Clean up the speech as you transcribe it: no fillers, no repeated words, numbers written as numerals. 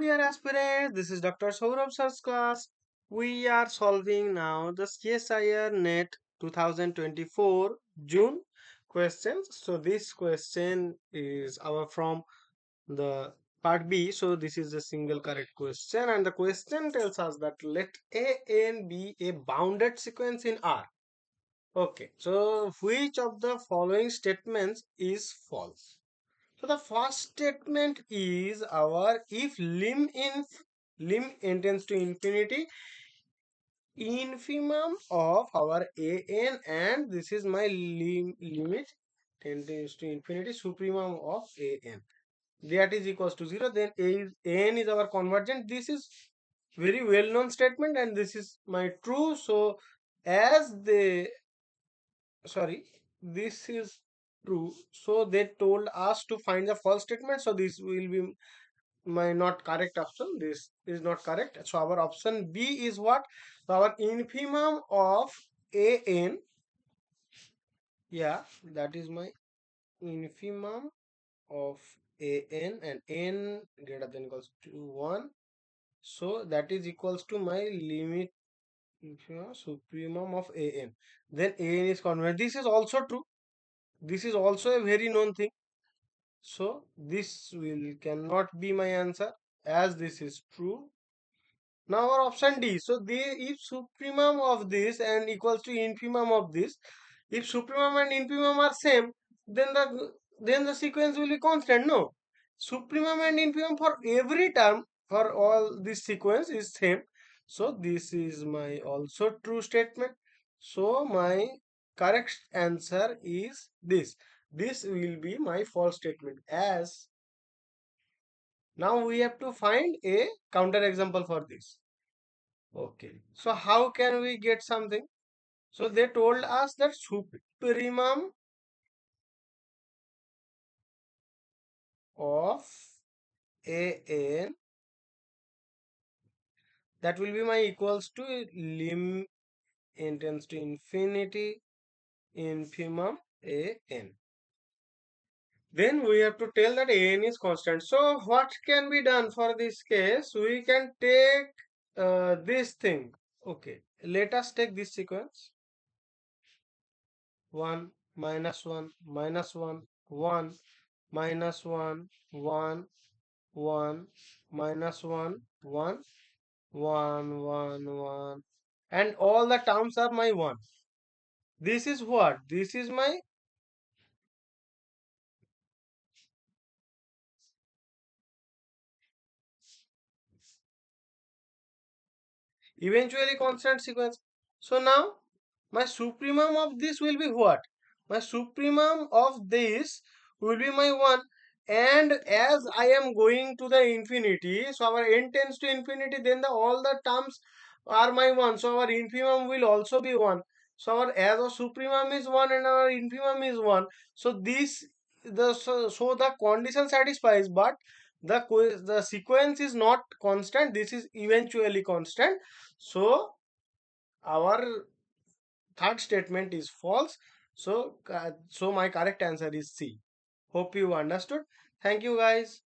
dear aspirants, this is Dr. Sourav Sir's class. We are solving now the CSIR NET 2024 June questions. So this question is our from the part B. So this is a single correct question, and the question tells us that let A be a bounded sequence in R. Okay, so which of the following statements is false? So the first statement is our if lim intends to infinity, infimum of our an, and this is my limit tends to infinity, supremum of an, that is equals to 0, then an is our convergent. This is very well known statement and this is my true. So as they sorry, this is true, so they told us to find the false statement, so this will be my not correct option. This is not correct, so our option B is what? So our infimum of an, yeah, that is my infimum of an, and n greater than equals to 1, so that is equals to my limit infimum supremum of an, then an is convergent. This is also true, this is also a very known thing. So this will cannot be my answer as this is true. Now our option D. So if supremum of this and equals to infimum of this, if supremum and infimum are same, then the sequence will be constant. No, supremum and infimum for every term for all this sequence is same. So this is my also true statement. So my correct answer is this. This will be my false statement. As now we have to find a counter example for this. Okay, so how can we get something? So they told us that supremum of an, that will be my equals to lim n tends to infinity infimum an. Then we have to tell that an is constant. So what can be done for this case? We can take this thing. Okay, let us take this sequence. 1 minus 1 minus 1 1 minus 1 1 1 minus 1 1 1 1 1, and all the terms are my 1. This is what? This is my eventually constant sequence. So now my supremum of this will be what? My supremum of this will be my 1, and as I am going to the infinity, so our n tends to infinity, then all the terms are my 1, so our infimum will also be 1. So our supremum is 1 and our infimum is 1, so so the condition satisfies, but the sequence is not constant, this is eventually constant. So our third statement is false. So my correct answer is C. Hope you understood. Thank you guys.